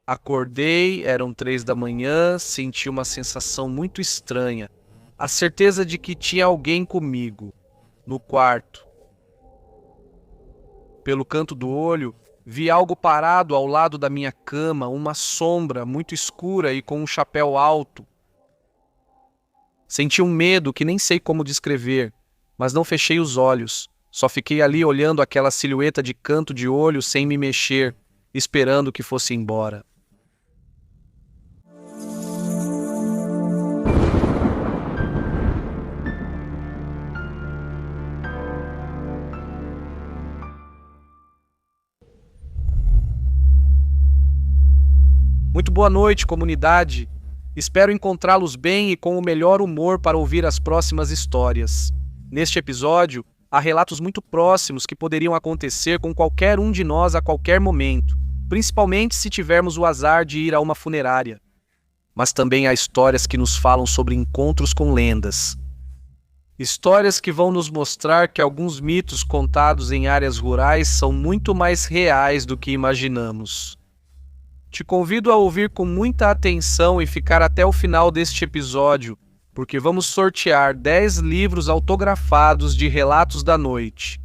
Acordei, eram 3 da manhã, senti uma sensação muito estranha. A certeza de que tinha alguém comigo, no quarto. Pelo canto do olho, vi algo parado ao lado da minha cama, uma sombra muito escura e com um chapéu alto. Senti um medo que nem sei como descrever, mas não fechei os olhos. Só fiquei ali olhando aquela silhueta de canto de olho sem me mexer, esperando que fosse embora. Muito boa noite, comunidade. Espero encontrá-los bem e com o melhor humor para ouvir as próximas histórias. Neste episódio, há relatos muito próximos que poderiam acontecer com qualquer um de nós a qualquer momento, principalmente se tivermos o azar de ir a uma funerária. Mas também há histórias que nos falam sobre encontros com lendas. Histórias que vão nos mostrar que alguns mitos contados em áreas rurais são muito mais reais do que imaginamos. Te convido a ouvir com muita atenção e ficar até o final deste episódio, porque vamos sortear 10 livros autografados de Relatos da Noite.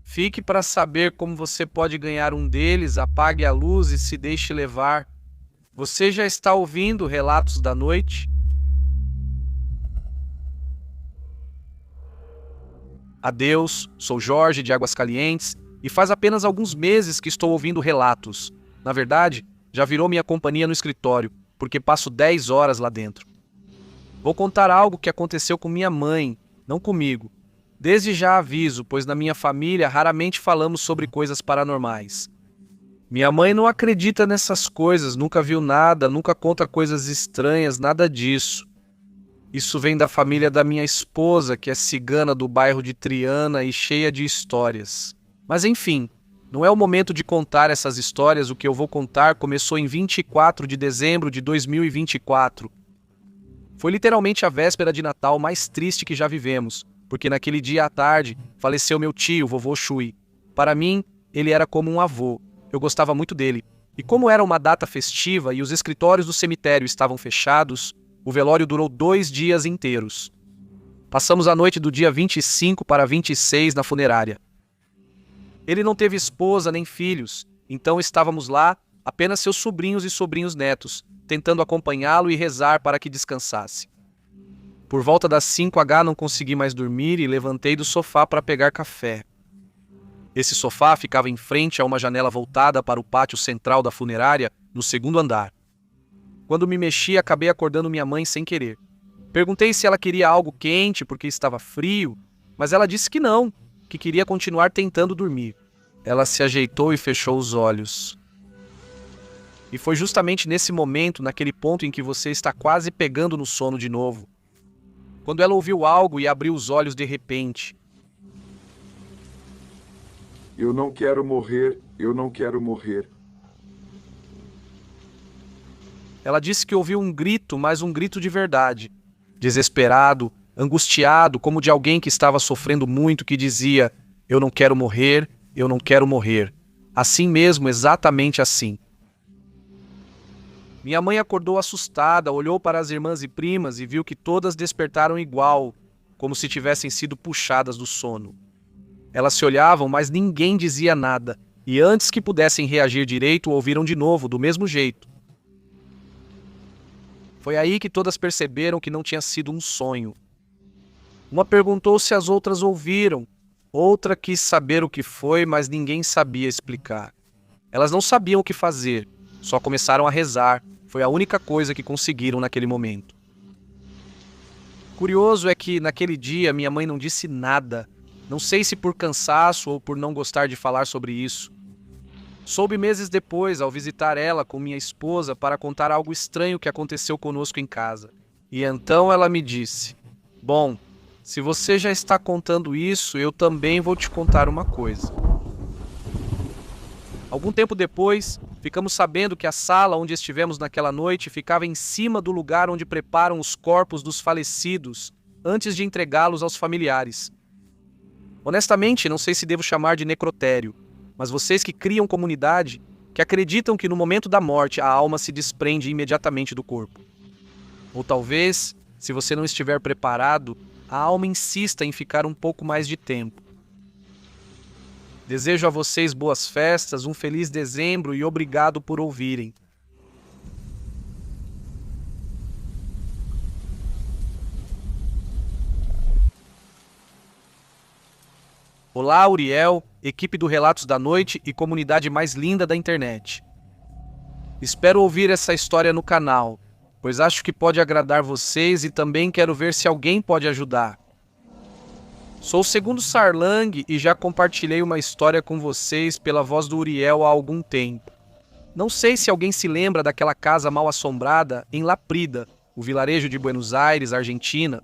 Fique para saber como você pode ganhar um deles, apague a luz e se deixe levar. Você já está ouvindo Relatos da Noite? Adeus, sou Jorge de Águas Calientes e faz apenas alguns meses que estou ouvindo relatos. Na verdade, já virou minha companhia no escritório, porque passo 10 horas lá dentro. Vou contar algo que aconteceu com minha mãe, não comigo. Desde já aviso, pois na minha família raramente falamos sobre coisas paranormais. Minha mãe não acredita nessas coisas, nunca viu nada, nunca conta coisas estranhas, nada disso. Isso vem da família da minha esposa, que é cigana do bairro de Triana e cheia de histórias. Mas enfim, não é o momento de contar essas histórias, o que eu vou contar começou em 24 de dezembro de 2024. Foi literalmente a véspera de Natal mais triste que já vivemos, porque naquele dia à tarde faleceu meu tio, vovô Chui. Para mim, ele era como um avô, eu gostava muito dele. E como era uma data festiva e os escritórios do cemitério estavam fechados, o velório durou 2 dias inteiros. Passamos a noite do dia 25 para 26 na funerária. Ele não teve esposa nem filhos, então estávamos lá, apenas seus sobrinhos e sobrinhos netos, tentando acompanhá-lo e rezar para que descansasse. Por volta das 5h não consegui mais dormir e levantei do sofá para pegar café. Esse sofá ficava em frente a uma janela voltada para o pátio central da funerária, no segundo andar. Quando me mexi, acabei acordando minha mãe sem querer. Perguntei se ela queria algo quente porque estava frio, mas ela disse que não, que queria continuar tentando dormir. Ela se ajeitou e fechou os olhos. E foi justamente nesse momento, naquele ponto em que você está quase pegando no sono de novo, quando ela ouviu algo e abriu os olhos de repente. Eu não quero morrer, eu não quero morrer. Ela disse que ouviu um grito, mas um grito de verdade. Desesperado, angustiado, como de alguém que estava sofrendo muito, que dizia: eu não quero morrer, eu não quero morrer. Assim mesmo, exatamente assim. Minha mãe acordou assustada, olhou para as irmãs e primas e viu que todas despertaram igual, como se tivessem sido puxadas do sono. Elas se olhavam, mas ninguém dizia nada, e antes que pudessem reagir direito, ouviram de novo, do mesmo jeito. Foi aí que todas perceberam que não tinha sido um sonho. Uma perguntou se as outras ouviram, outra quis saber o que foi, mas ninguém sabia explicar. Elas não sabiam o que fazer, só começaram a rezar, foi a única coisa que conseguiram naquele momento. Curioso é que naquele dia minha mãe não disse nada, não sei se por cansaço ou por não gostar de falar sobre isso. Soube meses depois, ao visitar ela com minha esposa para contar algo estranho que aconteceu conosco em casa. E então ela me disse: bom, se você já está contando isso, eu também vou te contar uma coisa. Algum tempo depois, ficamos sabendo que a sala onde estivemos naquela noite ficava em cima do lugar onde preparam os corpos dos falecidos antes de entregá-los aos familiares. Honestamente, não sei se devo chamar de necrotério, mas vocês que criam comunidade, que acreditam que no momento da morte a alma se desprende imediatamente do corpo. Ou talvez, se você não estiver preparado, a alma insista em ficar um pouco mais de tempo. Desejo a vocês boas festas, um feliz dezembro e obrigado por ouvirem. Olá, Uriel, equipe do Relatos da Noite e comunidade mais linda da internet. Espero ouvir essa história no canal, pois acho que pode agradar vocês e também quero ver se alguém pode ajudar. Sou o segundo Sarlang e já compartilhei uma história com vocês pela voz do Uriel há algum tempo. Não sei se alguém se lembra daquela casa mal assombrada em Laprida, o vilarejo de Buenos Aires, Argentina.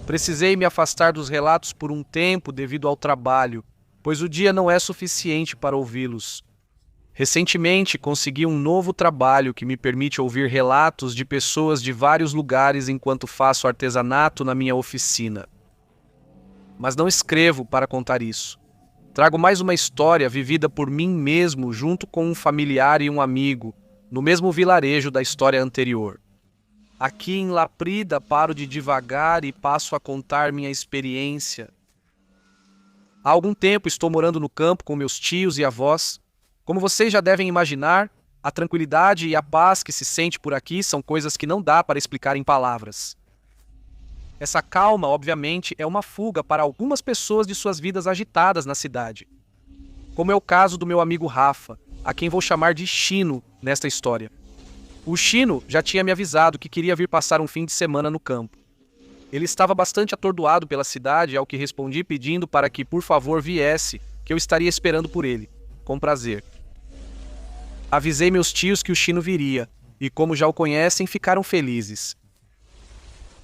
Precisei me afastar dos relatos por um tempo devido ao trabalho, pois o dia não é suficiente para ouvi-los. Recentemente consegui um novo trabalho que me permite ouvir relatos de pessoas de vários lugares enquanto faço artesanato na minha oficina. Mas não escrevo para contar isso. Trago mais uma história vivida por mim mesmo junto com um familiar e um amigo, no mesmo vilarejo da história anterior. Aqui em Laprida paro de divagar e passo a contar minha experiência. Há algum tempo estou morando no campo com meus tios e avós. Como vocês já devem imaginar, a tranquilidade e a paz que se sente por aqui são coisas que não dá para explicar em palavras. Essa calma, obviamente, é uma fuga para algumas pessoas de suas vidas agitadas na cidade. Como é o caso do meu amigo Rafa, a quem vou chamar de Chino nesta história. O Chino já tinha me avisado que queria vir passar um fim de semana no campo. Ele estava bastante atordoado pela cidade, ao que respondi pedindo para que, por favor, viesse, que eu estaria esperando por ele, com prazer. Avisei meus tios que o Chino viria, e como já o conhecem, ficaram felizes.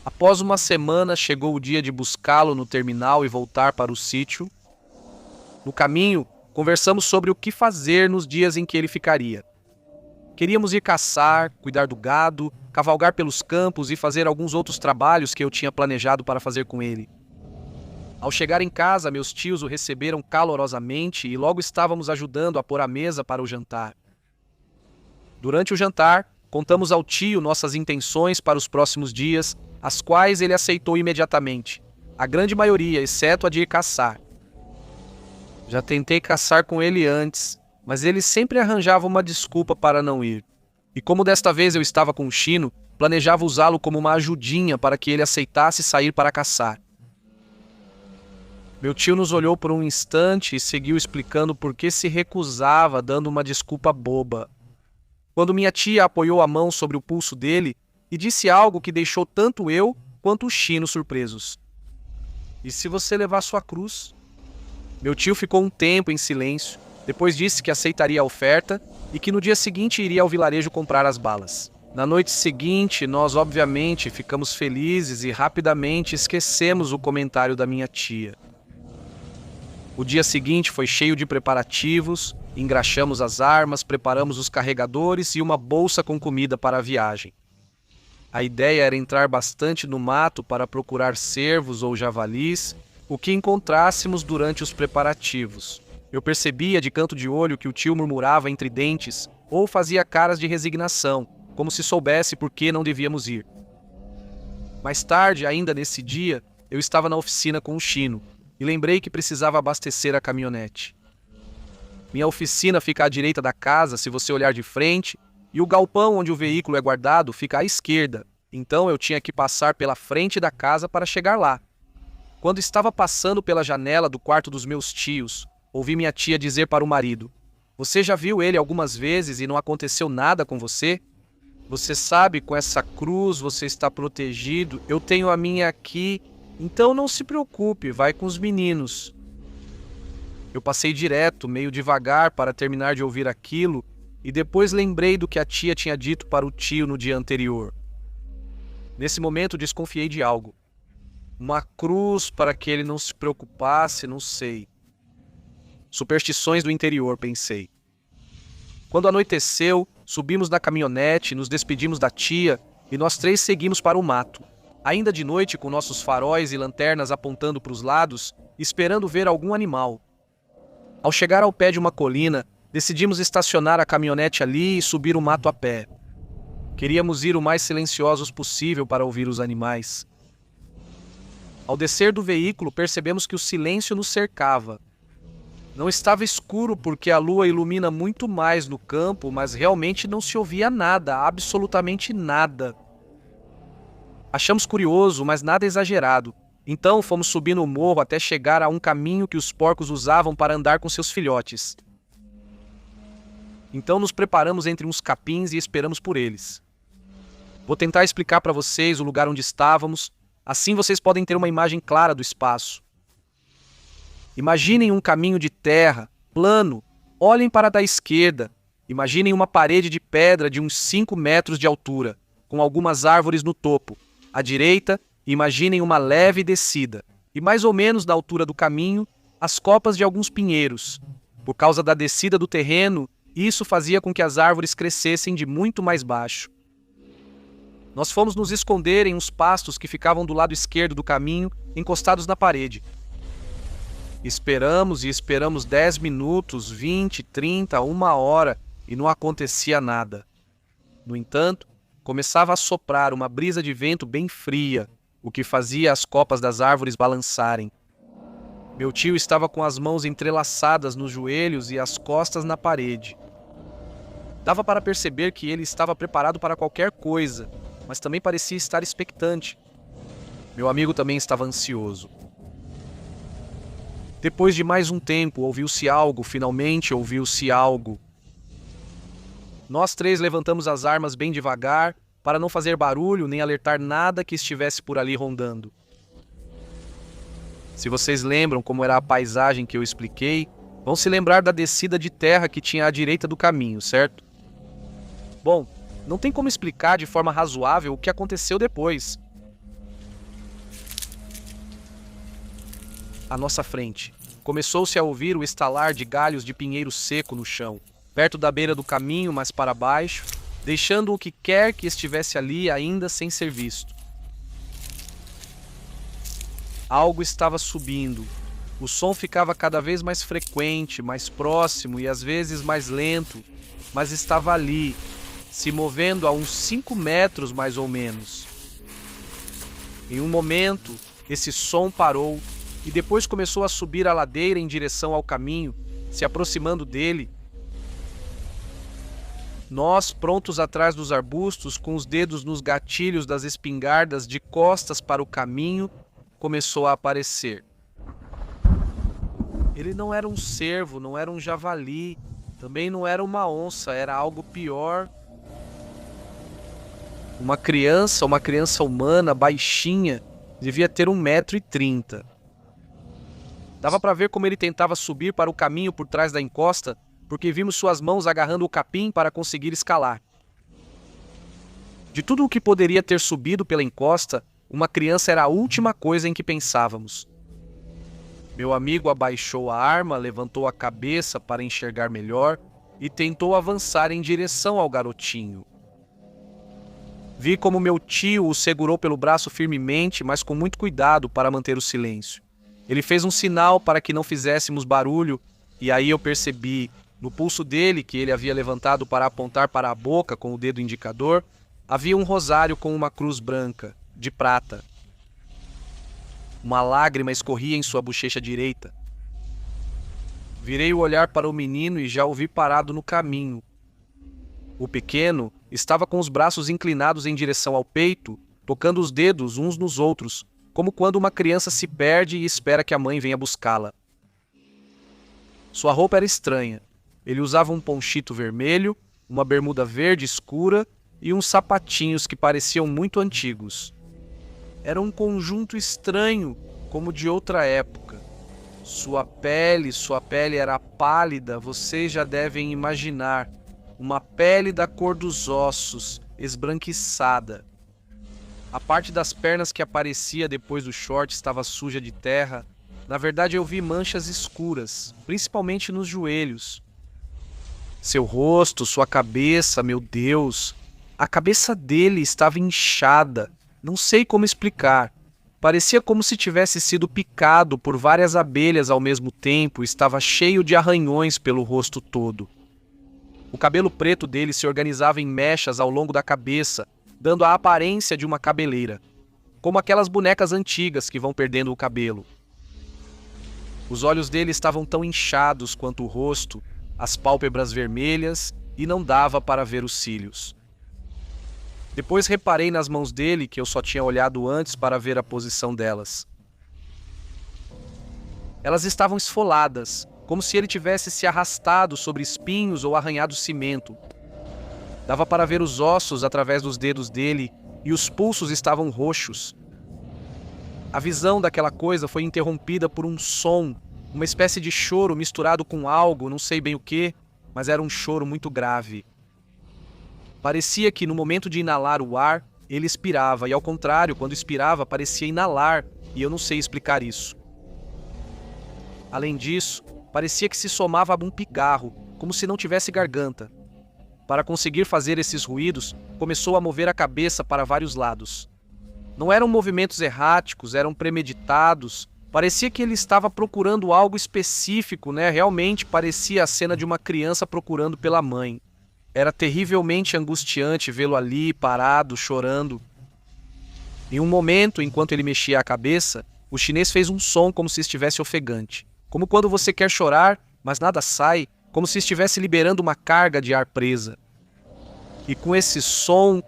Após uma semana, chegou o dia de buscá-lo no terminal e voltar para o sítio. No caminho, conversamos sobre o que fazer nos dias em que ele ficaria. Queríamos ir caçar, cuidar do gado, cavalgar pelos campos e fazer alguns outros trabalhos que eu tinha planejado para fazer com ele. Ao chegar em casa, meus tios o receberam calorosamente e logo estávamos ajudando a pôr a mesa para o jantar. Durante o jantar, contamos ao tio nossas intenções para os próximos dias, as quais ele aceitou imediatamente, a grande maioria, exceto a de ir caçar. Já tentei caçar com ele antes, mas ele sempre arranjava uma desculpa para não ir. E como desta vez eu estava com o Chino, planejava usá-lo como uma ajudinha para que ele aceitasse sair para caçar. Meu tio nos olhou por um instante e seguiu explicando por que se recusava, dando uma desculpa boba. Quando minha tia apoiou a mão sobre o pulso dele e disse algo que deixou tanto eu quanto o Chino surpresos. "E se você levar sua cruz?" Meu tio ficou um tempo em silêncio. Depois disse que aceitaria a oferta e que no dia seguinte iria ao vilarejo comprar as balas. Na noite seguinte, nós obviamente ficamos felizes e rapidamente esquecemos o comentário da minha tia. O dia seguinte foi cheio de preparativos, engraxamos as armas, preparamos os carregadores e uma bolsa com comida para a viagem. A ideia era entrar bastante no mato para procurar cervos ou javalis, o que encontrássemos durante os preparativos. Eu percebia de canto de olho que o tio murmurava entre dentes ou fazia caras de resignação, como se soubesse por que não devíamos ir. Mais tarde, ainda nesse dia, eu estava na oficina com o Chino e lembrei que precisava abastecer a caminhonete. Minha oficina fica à direita da casa se você olhar de frente, e o galpão onde o veículo é guardado fica à esquerda, então eu tinha que passar pela frente da casa para chegar lá. Quando estava passando pela janela do quarto dos meus tios, ouvi minha tia dizer para o marido: "Você já viu ele algumas vezes e não aconteceu nada com você? Você sabe, com essa cruz você está protegido, eu tenho a minha aqui, então não se preocupe, vai com os meninos." Eu passei direto, meio devagar, para terminar de ouvir aquilo, e depois lembrei do que a tia tinha dito para o tio no dia anterior. Nesse momento desconfiei de algo. Uma cruz para que ele não se preocupasse, não sei. Superstições do interior, pensei. Quando anoiteceu, subimos na caminhonete, nos despedimos da tia e nós três seguimos para o mato. Ainda de noite, com nossos faróis e lanternas apontando para os lados, esperando ver algum animal. Ao chegar ao pé de uma colina, Decidimos estacionar a caminhonete ali e subir o mato a pé. Queríamos ir o mais silenciosos possível para ouvir os animais. Ao descer do veículo, percebemos que o silêncio nos cercava. Não estava escuro porque a lua ilumina muito mais no campo, mas realmente não se ouvia nada, absolutamente nada. Achamos curioso, mas nada exagerado. Então fomos subindo o morro até chegar a um caminho que os porcos usavam para andar com seus filhotes. Então nos preparamos entre uns capins e esperamos por eles. Vou tentar explicar para vocês o lugar onde estávamos, assim vocês podem ter uma imagem clara do espaço. Imaginem um caminho de terra, plano, olhem para da esquerda. Imaginem uma parede de pedra de uns 5 metros de altura, com algumas árvores no topo. À direita, imaginem uma leve descida, e mais ou menos na altura do caminho, as copas de alguns pinheiros. Por causa da descida do terreno, isso fazia com que as árvores crescessem de muito mais baixo. Nós fomos nos esconder em uns pastos que ficavam do lado esquerdo do caminho, encostados na parede. Esperamos e esperamos 10 minutos, 20, 30, 1 hora, e não acontecia nada. No entanto, começava a soprar uma brisa de vento bem fria, o que fazia as copas das árvores balançarem. Meu tio estava com as mãos entrelaçadas nos joelhos e as costas na parede. Dava para perceber que ele estava preparado para qualquer coisa, mas também parecia estar expectante. Meu amigo também estava ansioso. Depois de mais um tempo, ouviu-se algo, finalmente ouviu-se algo. Nós 3 levantamos as armas bem devagar, para não fazer barulho nem alertar nada que estivesse por ali rondando. Se vocês lembram como era a paisagem que eu expliquei, vão se lembrar da descida de terra que tinha à direita do caminho, certo? Bom, não tem como explicar de forma razoável o que aconteceu depois. À nossa frente, começou-se a ouvir o estalar de galhos de pinheiro seco no chão, perto da beira do caminho, mas para baixo, deixando o que quer que estivesse ali ainda sem ser visto. Algo estava subindo. O som ficava cada vez mais frequente, mais próximo e às vezes mais lento, mas estava ali, se movendo a uns 5 metros mais ou menos. Em um momento, esse som parou e depois começou a subir a ladeira em direção ao caminho, se aproximando dele. Nós, prontos atrás dos arbustos, com os dedos nos gatilhos das espingardas de costas para o caminho, começou a aparecer. Ele não era um cervo, não era um javali, também não era uma onça, era algo pior. Uma criança humana, baixinha, devia ter 1,30 m. Dava para ver como ele tentava subir para o caminho por trás da encosta, porque vimos suas mãos agarrando o capim para conseguir escalar. De tudo o que poderia ter subido pela encosta, uma criança era a última coisa em que pensávamos. Meu amigo abaixou a arma, levantou a cabeça para enxergar melhor e tentou avançar em direção ao garotinho. Vi como meu tio o segurou pelo braço firmemente, mas com muito cuidado para manter o silêncio. Ele fez um sinal para que não fizéssemos barulho, e aí eu percebi, no pulso dele, que ele havia levantado para apontar para a boca com o dedo indicador, havia um rosário com uma cruz branca, de prata. Uma lágrima escorria em sua bochecha direita. Virei o olhar para o menino e já o vi parado no caminho. O pequeno estava com os braços inclinados em direção ao peito, tocando os dedos uns nos outros, como quando uma criança se perde e espera que a mãe venha buscá-la. Sua roupa era estranha. Ele usava um ponchito vermelho, uma bermuda verde escura e uns sapatinhos que pareciam muito antigos. Era um conjunto estranho, como de outra época. Sua pele era pálida, vocês já devem imaginar. Uma pele da cor dos ossos, esbranquiçada. A parte das pernas que aparecia depois do short estava suja de terra. Na verdade, eu vi manchas escuras, principalmente nos joelhos. Seu rosto, sua cabeça, meu Deus. A cabeça dele estava inchada. Não sei como explicar. Parecia como se tivesse sido picado por várias abelhas ao mesmo tempo, estava cheio de arranhões pelo rosto todo. O cabelo preto dele se organizava em mechas ao longo da cabeça, dando a aparência de uma cabeleira, como aquelas bonecas antigas que vão perdendo o cabelo. Os olhos dele estavam tão inchados quanto o rosto, as pálpebras vermelhas, e não dava para ver os cílios. Depois reparei nas mãos dele, que eu só tinha olhado antes para ver a posição delas. Elas estavam esfoladas, como se ele tivesse se arrastado sobre espinhos ou arranhado cimento. Dava para ver os ossos através dos dedos dele e os pulsos estavam roxos. A visão daquela coisa foi interrompida por um som, uma espécie de choro misturado com algo, não sei bem o que, mas era um choro muito grave. Parecia que no momento de inalar o ar, ele expirava, e ao contrário, quando expirava, parecia inalar, e eu não sei explicar isso. Além disso, parecia que se somava a um pigarro, como se não tivesse garganta. Para conseguir fazer esses ruídos, começou a mover a cabeça para vários lados. Não eram movimentos erráticos, eram premeditados. Parecia que ele estava procurando algo específico, né? Realmente parecia a cena de uma criança procurando pela mãe. Era terrivelmente angustiante vê-lo ali, parado, chorando. Em um momento, enquanto ele mexia a cabeça, o chinês fez um som como se estivesse ofegante. Como quando você quer chorar, mas nada sai, como se estivesse liberando uma carga de ar presa. E com esse som,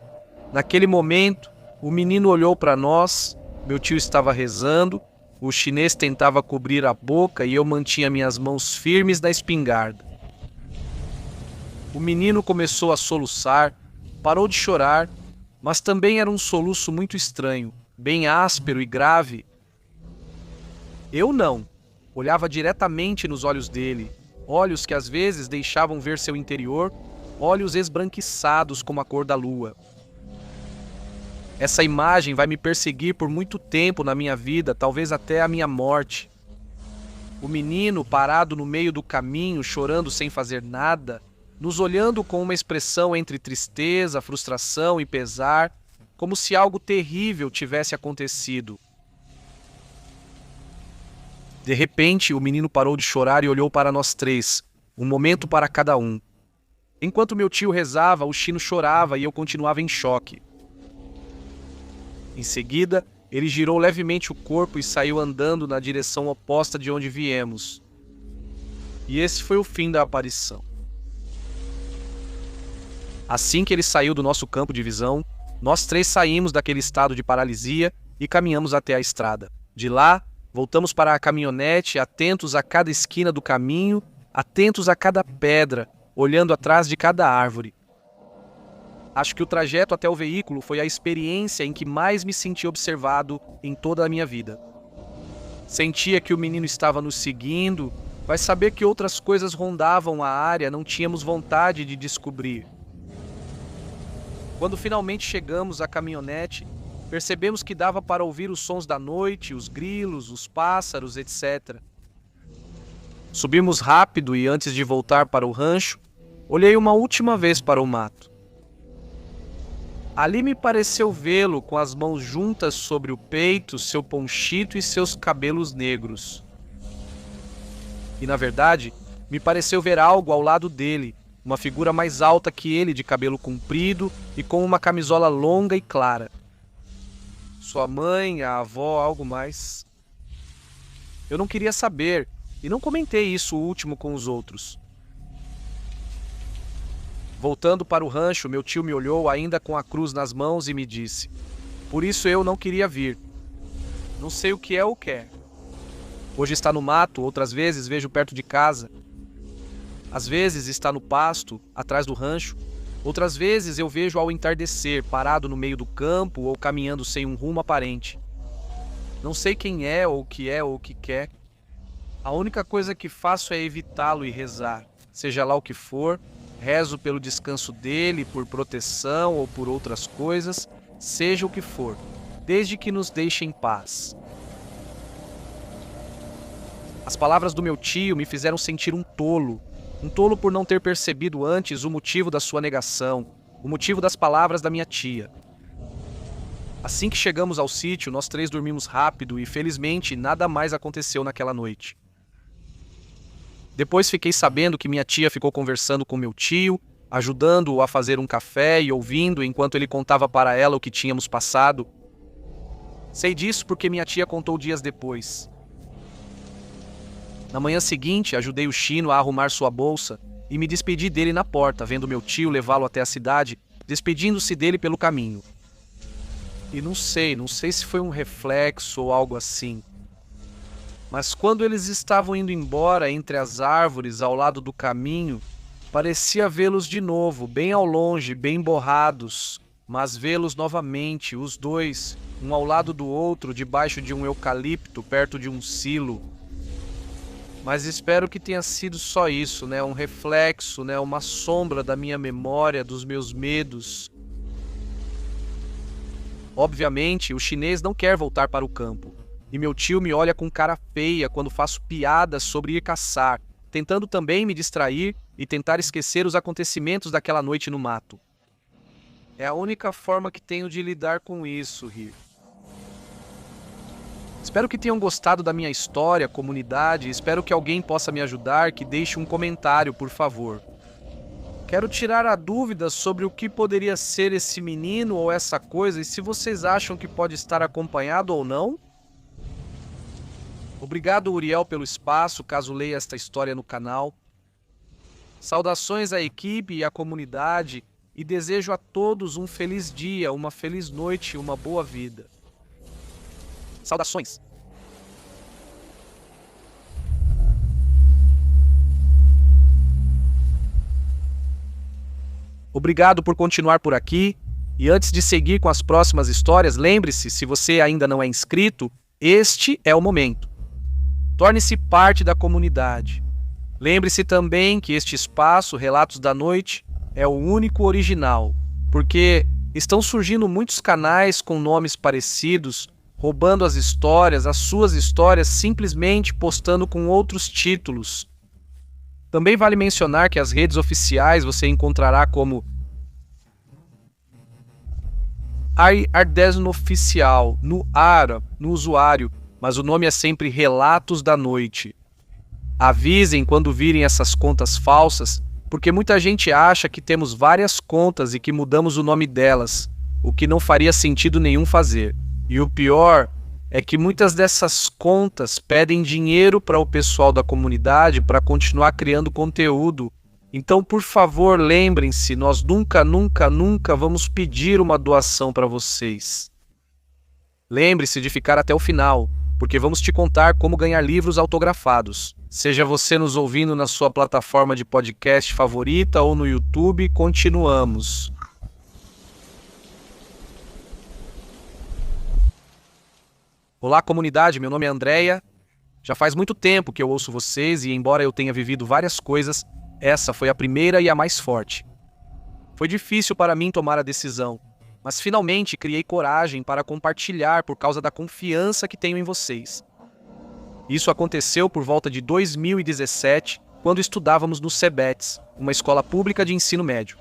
naquele momento, o menino olhou para nós, meu tio estava rezando, o chinês tentava cobrir a boca e eu mantinha minhas mãos firmes na espingarda. O menino começou a soluçar, parou de chorar, mas também era um soluço muito estranho, bem áspero e grave. Eu não. Olhava diretamente nos olhos dele, olhos que às vezes deixavam ver seu interior, olhos esbranquiçados como a cor da lua. Essa imagem vai me perseguir por muito tempo na minha vida, talvez até a minha morte. O menino parado no meio do caminho, chorando sem fazer nada, nos olhando com uma expressão entre tristeza, frustração e pesar, como se algo terrível tivesse acontecido. De repente, o menino parou de chorar e olhou para nós três, um momento para cada um. Enquanto meu tio rezava, o Chino chorava e eu continuava em choque. Em seguida, ele girou levemente o corpo e saiu andando na direção oposta de onde viemos. E esse foi o fim da aparição. Assim que ele saiu do nosso campo de visão, nós três saímos daquele estado de paralisia e caminhamos até a estrada. De lá, voltamos para a caminhonete, atentos a cada esquina do caminho, atentos a cada pedra, olhando atrás de cada árvore. Acho que o trajeto até o veículo foi a experiência em que mais me senti observado em toda a minha vida. Sentia que o menino estava nos seguindo, vai saber que outras coisas rondavam a área, não tínhamos vontade de descobrir. Quando finalmente chegamos à caminhonete, percebemos que dava para ouvir os sons da noite, os grilos, os pássaros, etc. Subimos rápido e antes de voltar para o rancho, olhei uma última vez para o mato. Ali me pareceu vê-lo com as mãos juntas sobre o peito, seu ponchito e seus cabelos negros. E na verdade, me pareceu ver algo ao lado dele, uma figura mais alta que ele, de cabelo comprido e com uma camisola longa e clara. Sua mãe, a avó, algo mais. Eu não queria saber, e não comentei isso último com os outros. Voltando para o rancho, meu tio me olhou ainda com a cruz nas mãos e me disse: "Por isso eu não queria vir. Não sei o que é ou quer. Hoje está no mato, outras vezes vejo perto de casa. Às vezes está no pasto, atrás do rancho. Outras vezes eu vejo ao entardecer, parado no meio do campo ou caminhando sem um rumo aparente. Não sei quem é ou o que quer. A única coisa que faço é evitá-lo e rezar. Seja lá o que for, rezo pelo descanso dele, por proteção ou por outras coisas, seja o que for, desde que nos deixe em paz." As palavras do meu tio me fizeram sentir um tolo por não ter percebido antes o motivo da sua negação, o motivo das palavras da minha tia. Assim que chegamos ao sítio, nós três dormimos rápido e, felizmente, nada mais aconteceu naquela noite. Depois fiquei sabendo que minha tia ficou conversando com meu tio ajudando-o a fazer um café e ouvindo enquanto ele contava para ela o que tínhamos passado. Sei disso porque minha tia contou dias depois. Na manhã seguinte, ajudei o Chino a arrumar sua bolsa e me despedi dele na porta, vendo meu tio levá-lo até a cidade, despedindo-se dele pelo caminho. E não sei se foi um reflexo ou algo assim. Mas quando eles estavam indo embora entre as árvores ao lado do caminho, parecia vê-los de novo, bem ao longe, bem borrados, mas vê-los novamente, os dois, um ao lado do outro, debaixo de um eucalipto, perto de um silo. Mas espero que tenha sido só isso, né? Um reflexo, né? Uma sombra da minha memória, dos meus medos. Obviamente, o chinês não quer voltar para o campo. E meu tio me olha com cara feia quando faço piadas sobre ir caçar, tentando também me distrair e tentar esquecer os acontecimentos daquela noite no mato. É a única forma que tenho de lidar com isso, rir. Espero que tenham gostado da minha história, comunidade, espero que alguém possa me ajudar, que deixe um comentário, por favor. Quero tirar a dúvida sobre o que poderia ser esse menino ou essa coisa e se vocês acham que pode estar acompanhado ou não. Obrigado, Uriel, pelo espaço, caso leia esta história no canal. Saudações à equipe e à comunidade e desejo a todos um feliz dia, uma feliz noite e uma boa vida. Saudações! Obrigado por continuar por aqui. E antes de seguir com as próximas histórias, lembre-se, se você ainda não é inscrito, este é o momento. Torne-se parte da comunidade. Lembre-se também que este espaço, Relatos da Noite, é o único original, porque estão surgindo muitos canais com nomes parecidos, roubando as histórias, as suas histórias, simplesmente postando com outros títulos. Também vale mencionar que as redes oficiais você encontrará como Ardesno Oficial, no usuário, mas o nome é sempre Relatos da Noite. Avisem quando virem essas contas falsas, porque muita gente acha que temos várias contas e que mudamos o nome delas, o que não faria sentido nenhum fazer. E o pior é que muitas dessas contas pedem dinheiro para o pessoal da comunidade para continuar criando conteúdo. Então, por favor, lembrem-se, nós nunca vamos pedir uma doação para vocês. Lembre-se de ficar até o final, porque vamos te contar como ganhar livros autografados. Seja você nos ouvindo na sua plataforma de podcast favorita ou no YouTube, continuamos. Olá, comunidade, meu nome é Andréia. Já faz muito tempo que eu ouço vocês e, embora eu tenha vivido várias coisas, essa foi a primeira e a mais forte. Foi difícil para mim tomar a decisão, mas finalmente criei coragem para compartilhar por causa da confiança que tenho em vocês. Isso aconteceu por volta de 2017, quando estudávamos no CEBETS, uma escola pública de ensino médio.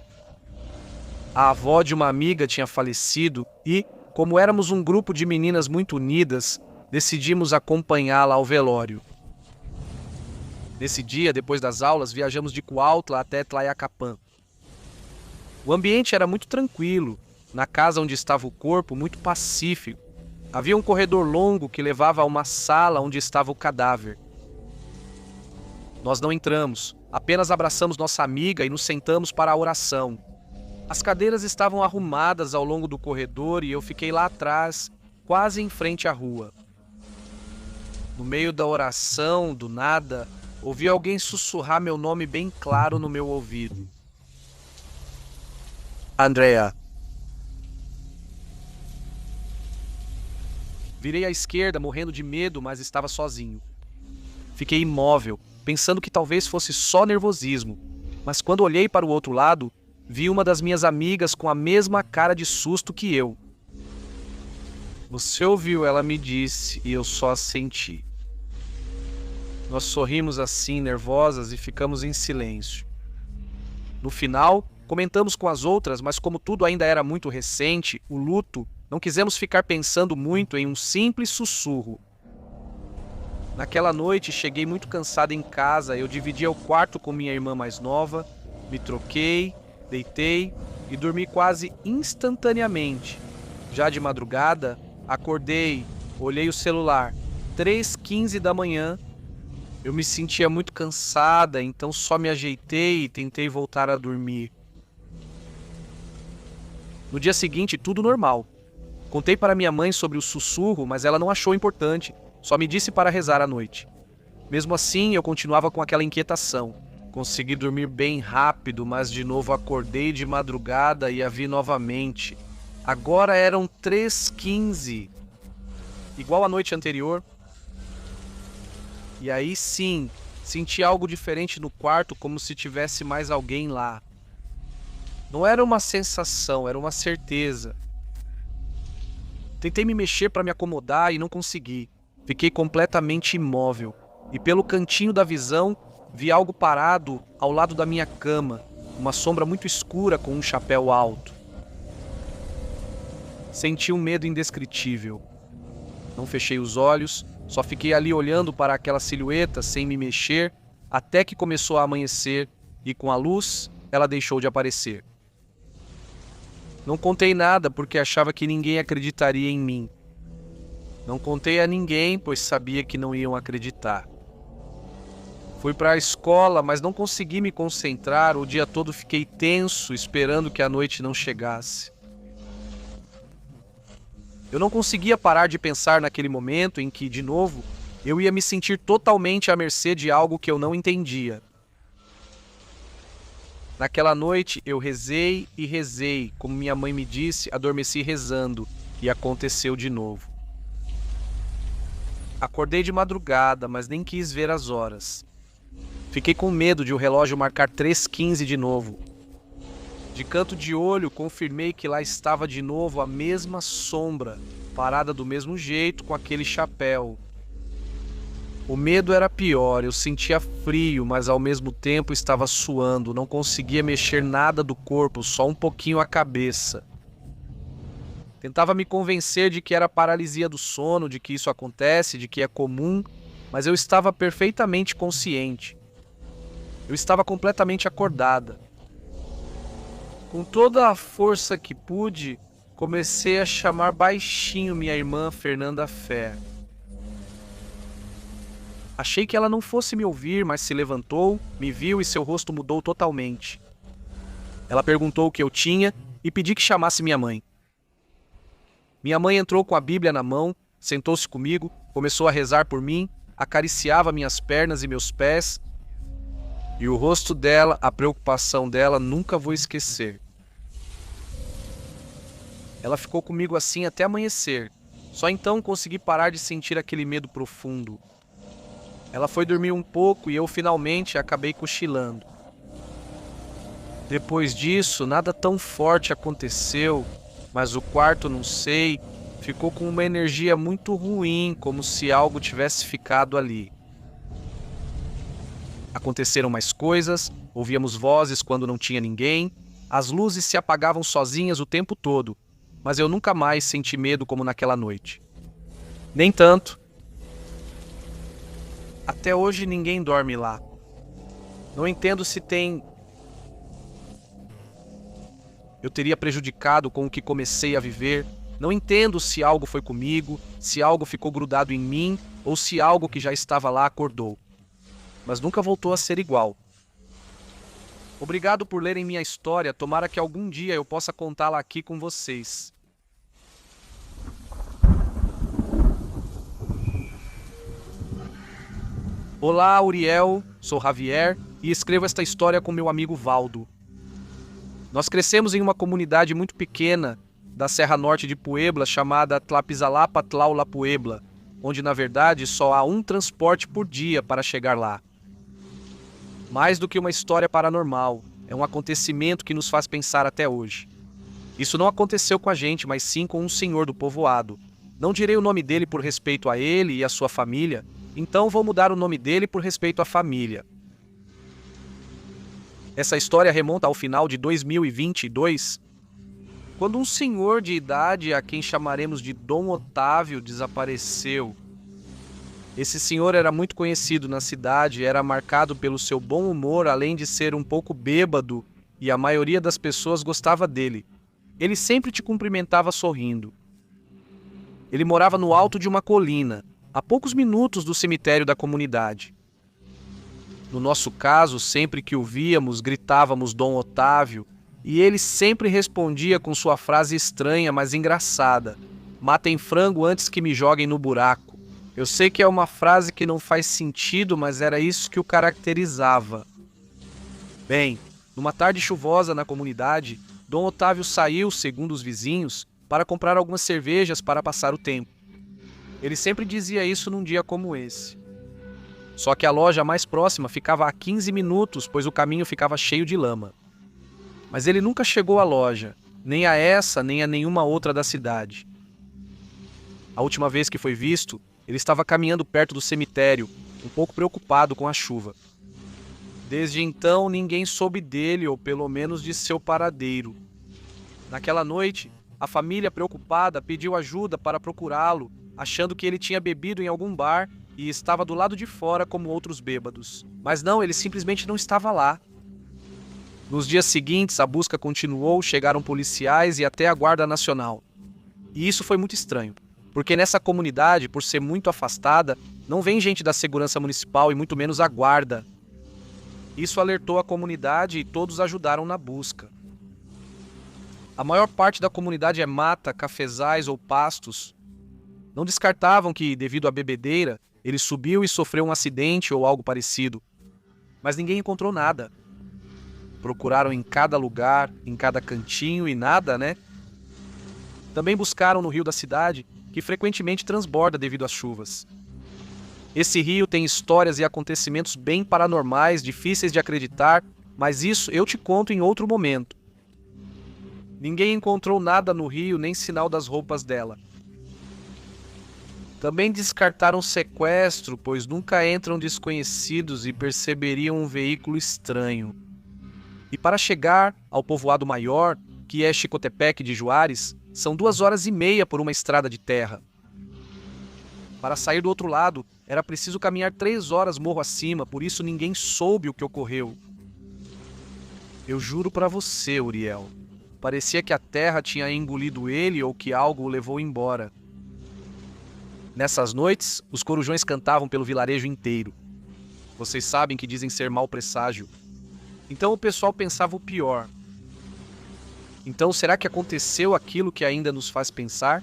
A avó de uma amiga tinha falecido e, como éramos um grupo de meninas muito unidas, decidimos acompanhá-la ao velório. Nesse dia, depois das aulas, viajamos de Cuautla até Tlayacapan. O ambiente era muito tranquilo, na casa onde estava o corpo, muito pacífico. Havia um corredor longo que levava a uma sala onde estava o cadáver. Nós não entramos, apenas abraçamos nossa amiga e nos sentamos para a oração. As cadeiras estavam arrumadas ao longo do corredor e eu fiquei lá atrás, quase em frente à rua. No meio da oração, do nada, ouvi alguém sussurrar meu nome bem claro no meu ouvido. Andréia. Virei à esquerda, morrendo de medo, mas estava sozinho. Fiquei imóvel, pensando que talvez fosse só nervosismo, mas quando olhei para o outro lado, vi uma das minhas amigas com a mesma cara de susto que eu. Você ouviu, ela me disse, e eu só assenti. Nós sorrimos assim, nervosas, e ficamos em silêncio. No final, comentamos com as outras, mas como tudo ainda era muito recente, o luto, não quisemos ficar pensando muito em um simples sussurro. Naquela noite, cheguei muito cansada em casa, eu dividia o quarto com minha irmã mais nova, me troquei Deitei e dormi quase instantaneamente. Já de madrugada, acordei, olhei o celular. 3h15 da manhã. Eu me sentia muito cansada, então só me ajeitei e tentei voltar a dormir. No dia seguinte, tudo normal. Contei para minha mãe sobre o sussurro, mas ela não achou importante, só me disse para rezar à noite. Mesmo assim, eu continuava com aquela inquietação. Consegui dormir bem rápido, mas de novo acordei de madrugada e a vi novamente. Agora eram 3h15, igual a noite anterior. E aí sim, senti algo diferente no quarto, como se tivesse mais alguém lá. Não era uma sensação, era uma certeza. Tentei me mexer para me acomodar e não consegui. Fiquei completamente imóvel. E pelo cantinho da visão, vi algo parado ao lado da minha cama, uma sombra muito escura com um chapéu alto. Senti um medo indescritível. Não fechei os olhos, só fiquei ali olhando para aquela silhueta sem me mexer, até que começou a amanhecer e com a luz, ela deixou de aparecer. Não contei nada porque achava que ninguém acreditaria em mim. Não contei a ninguém, pois sabia que não iam acreditar. Fui para a escola, mas não consegui me concentrar. O dia todo fiquei tenso, esperando que a noite não chegasse. Eu não conseguia parar de pensar naquele momento em que, de novo, eu ia me sentir totalmente à mercê de algo que eu não entendia. Naquela noite, eu rezei e rezei. Como minha mãe me disse, adormeci rezando, e aconteceu de novo. Acordei de madrugada, mas nem quis ver as horas. Fiquei com medo de o relógio marcar 3h15 de novo. De canto de olho, confirmei que lá estava de novo a mesma sombra, parada do mesmo jeito, com aquele chapéu. O medo era pior, eu sentia frio, mas ao mesmo tempo estava suando, não conseguia mexer nada do corpo, só um pouquinho a cabeça. Tentava me convencer de que era paralisia do sono, de que isso acontece, de que é comum, mas eu estava perfeitamente consciente. Eu estava completamente acordada. Com toda a força que pude, comecei a chamar baixinho minha irmã Fernanda Fé. Achei que ela não fosse me ouvir, mas se levantou, me viu e seu rosto mudou totalmente. Ela perguntou o que eu tinha e pedi que chamasse minha mãe. Minha mãe entrou com a Bíblia na mão, sentou-se comigo, começou a rezar por mim, acariciava minhas pernas e meus pés, e o rosto dela, a preocupação dela, nunca vou esquecer. Ela ficou comigo assim até amanhecer. Só então consegui parar de sentir aquele medo profundo. Ela foi dormir um pouco e eu finalmente acabei cochilando. Depois disso, nada tão forte aconteceu, mas o quarto, não sei, ficou com uma energia muito ruim, como se algo tivesse ficado ali. Aconteceram mais coisas, ouvíamos vozes quando não tinha ninguém, as luzes se apagavam sozinhas o tempo todo, mas eu nunca mais senti medo como naquela noite. Nem tanto. Até hoje ninguém dorme lá. Não entendo se eu teria prejudicado com o que comecei a viver. Não entendo se algo foi comigo, se algo ficou grudado em mim ou se algo que já estava lá acordou. Mas nunca voltou a ser igual. Obrigado por lerem minha história. Tomara que algum dia eu possa contá-la aqui com vocês. Olá, Uriel, sou Javier e escrevo esta história com meu amigo Valdo. Nós crescemos em uma comunidade muito pequena da Serra Norte de Puebla chamada Tlapizalapa Tlaula Puebla, onde na verdade só há um transporte por dia para chegar lá. Mais do que uma história paranormal, é um acontecimento que nos faz pensar até hoje. Isso não aconteceu com a gente, mas sim com um senhor do povoado. Não direi o nome dele por respeito a ele e a sua família, então vou mudar o nome dele por respeito à família. Essa história remonta ao final de 2022, quando um senhor de idade, a quem chamaremos de Dom Otávio, desapareceu. Esse senhor era muito conhecido na cidade, era marcado pelo seu bom humor, além de ser um pouco bêbado e a maioria das pessoas gostava dele. Ele sempre te cumprimentava sorrindo. Ele morava no alto de uma colina, a poucos minutos do cemitério da comunidade. No nosso caso, sempre que o víamos, gritávamos Dom Otávio, e ele sempre respondia com sua frase estranha, mas engraçada: matem frango antes que me joguem no buraco. Eu sei que é uma frase que não faz sentido, mas era isso que o caracterizava. Bem, numa tarde chuvosa na comunidade, Dom Otávio saiu, segundo os vizinhos, para comprar algumas cervejas para passar o tempo. Ele sempre dizia isso num dia como esse. Só que a loja mais próxima ficava a 15 minutos, pois o caminho ficava cheio de lama. Mas ele nunca chegou à loja, nem a essa, nem a nenhuma outra da cidade. A última vez que foi visto, ele estava caminhando perto do cemitério, um pouco preocupado com a chuva. Desde então, ninguém soube dele, ou pelo menos de seu paradeiro. Naquela noite, a família, preocupada, pediu ajuda para procurá-lo, achando que ele tinha bebido em algum bar e estava do lado de fora como outros bêbados. Mas não, ele simplesmente não estava lá. Nos dias seguintes, a busca continuou, chegaram policiais e até a Guarda Nacional. E isso foi muito estranho, porque nessa comunidade, por ser muito afastada, não vem gente da segurança municipal e muito menos a guarda. Isso alertou a comunidade e todos ajudaram na busca. A maior parte da comunidade é mata, cafezais ou pastos. Não descartavam que, devido à bebedeira, ele subiu e sofreu um acidente ou algo parecido. Mas ninguém encontrou nada. Procuraram em cada lugar, em cada cantinho e nada, né? Também buscaram no rio da cidade, que frequentemente transborda devido às chuvas. Esse rio tem histórias e acontecimentos bem paranormais, difíceis de acreditar, mas isso eu te conto em outro momento. Ninguém encontrou nada no rio, nem sinal das roupas dela. Também descartaram sequestro, pois nunca entram desconhecidos e perceberiam um veículo estranho. E para chegar ao povoado maior, que é Xicotepeque de Juárez, são 2 horas e meia por uma estrada de terra. Para sair do outro lado, era preciso caminhar 3 horas morro acima, por isso ninguém soube o que ocorreu. Eu juro para você, Uriel, parecia que a terra tinha engolido ele ou que algo o levou embora. Nessas noites, os corujões cantavam pelo vilarejo inteiro. Vocês sabem que dizem ser mau presságio. Então o pessoal pensava o pior. Então será que aconteceu aquilo que ainda nos faz pensar?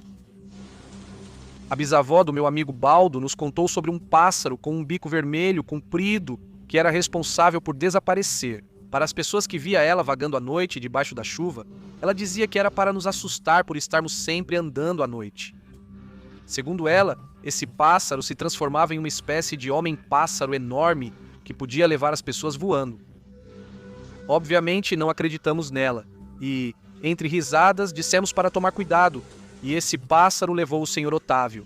A bisavó do meu amigo Baldo nos contou sobre um pássaro com um bico vermelho, comprido, que era responsável por desaparecer. Para as pessoas que via ela vagando à noite, debaixo da chuva, ela dizia que era para nos assustar por estarmos sempre andando à noite. Segundo ela, esse pássaro se transformava em uma espécie de homem-pássaro enorme que podia levar as pessoas voando. Obviamente não acreditamos nela e, entre risadas, dissemos para tomar cuidado, e esse pássaro levou o Sr. Otávio.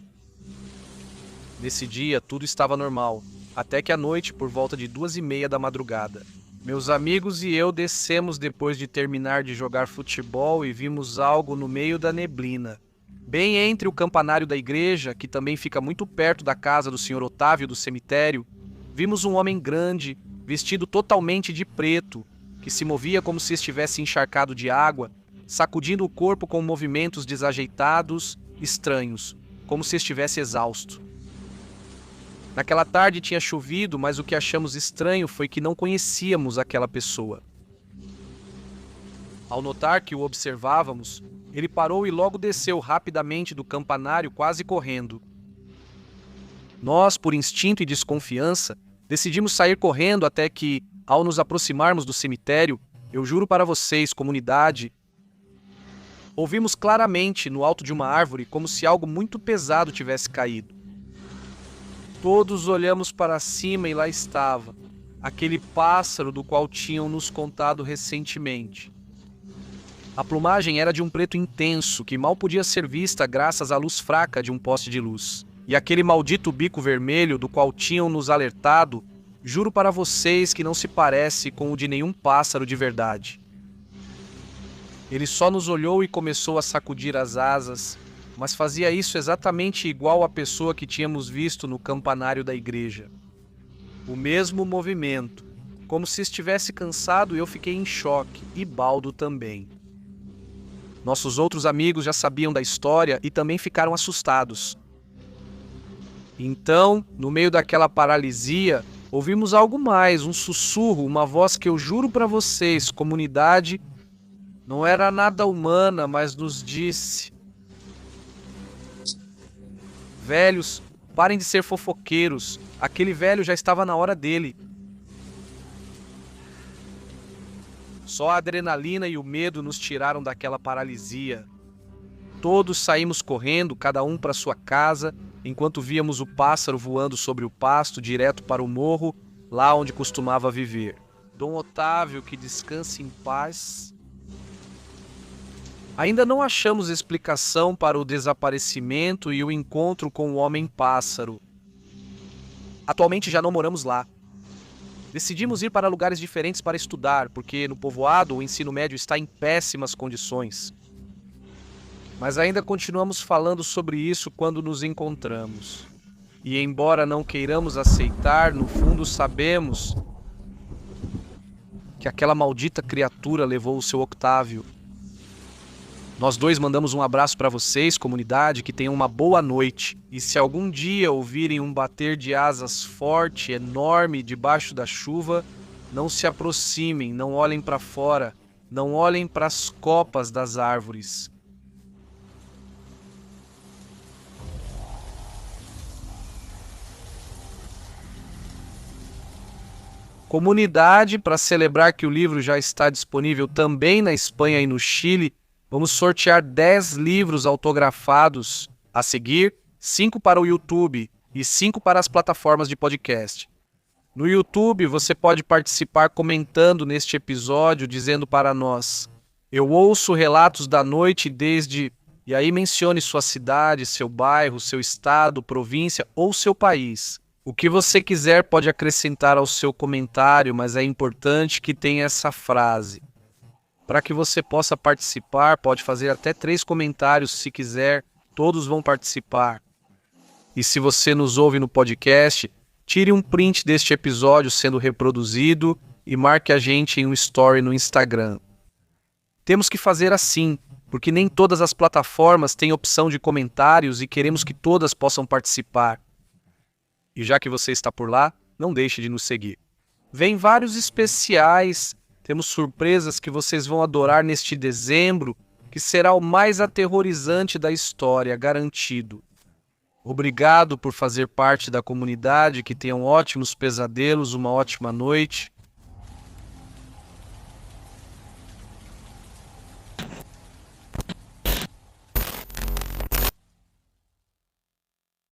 Nesse dia tudo estava normal, até que à noite, por volta de 2h30 da madrugada, meus amigos e eu descemos depois de terminar de jogar futebol e vimos algo no meio da neblina. Bem entre o campanário da igreja, que também fica muito perto da casa do Sr. Otávio do cemitério, vimos um homem grande, vestido totalmente de preto, que se movia como se estivesse encharcado de água, sacudindo o corpo com movimentos desajeitados, estranhos, como se estivesse exausto. Naquela tarde tinha chovido, mas o que achamos estranho foi que não conhecíamos aquela pessoa. Ao notar que o observávamos, ele parou e logo desceu rapidamente do campanário, quase correndo. Nós, por instinto e desconfiança, decidimos sair correndo até que, ao nos aproximarmos do cemitério, eu juro para vocês, comunidade, ouvimos claramente no alto de uma árvore como se algo muito pesado tivesse caído. Todos olhamos para cima e lá estava, aquele pássaro do qual tinham nos contado recentemente. A plumagem era de um preto intenso, que mal podia ser vista graças à luz fraca de um poste de luz. E aquele maldito bico vermelho do qual tinham nos alertado, juro para vocês que não se parece com o de nenhum pássaro de verdade. Ele só nos olhou e começou a sacudir as asas, mas fazia isso exatamente igual à pessoa que tínhamos visto no campanário da igreja. O mesmo movimento, Como se estivesse cansado, eu fiquei em choque, e Baldo também. Nossos outros amigos já sabiam da história e também ficaram assustados. Então, no meio daquela paralisia, ouvimos algo mais, um sussurro, uma voz que eu juro para vocês, comunidade, não era nada humana, mas nos disse: velhos, parem de ser fofoqueiros, aquele velho já estava na hora dele. Só a adrenalina e o medo nos tiraram daquela paralisia. Todos saímos correndo, cada um para sua casa, enquanto víamos o pássaro voando sobre o pasto direto para o morro, lá onde costumava viver. Dom Otávio, que descanse em paz. Ainda não achamos explicação para o desaparecimento e o encontro com o homem-pássaro. Atualmente já não moramos lá. Decidimos ir para lugares diferentes para estudar, porque no povoado o ensino médio está em péssimas condições. Mas ainda continuamos falando sobre isso quando nos encontramos. E embora não queiramos aceitar, no fundo sabemos que aquela maldita criatura levou o seu Octávio. Nós dois mandamos um abraço para vocês, comunidade, que tenham uma boa noite. E se algum dia ouvirem um bater de asas forte, enorme, debaixo da chuva, não se aproximem, não olhem para fora, não olhem para as copas das árvores. Comunidade, para celebrar que o livro já está disponível também na Espanha e no Chile, vamos sortear 10 livros autografados. A seguir, 5 para o YouTube e 5 para as plataformas de podcast. No YouTube, você pode participar comentando neste episódio, dizendo para nós: eu ouço relatos da noite desde... E aí mencione sua cidade, seu bairro, seu estado, província ou seu país. O que você quiser pode acrescentar ao seu comentário, mas é importante que tenha essa frase. Para que você possa participar, pode fazer até 3 comentários se quiser, todos vão participar. E se você nos ouve no podcast, tire um print deste episódio sendo reproduzido e marque a gente em um story no Instagram. Temos que fazer assim, porque nem todas as plataformas têm opção de comentários e queremos que todas possam participar. E já que você está por lá, não deixe de nos seguir. Vem vários especiais. Temos surpresas que vocês vão adorar neste dezembro, que será o mais aterrorizante da história, garantido. Obrigado por fazer parte da comunidade, que tenham ótimos pesadelos, uma ótima noite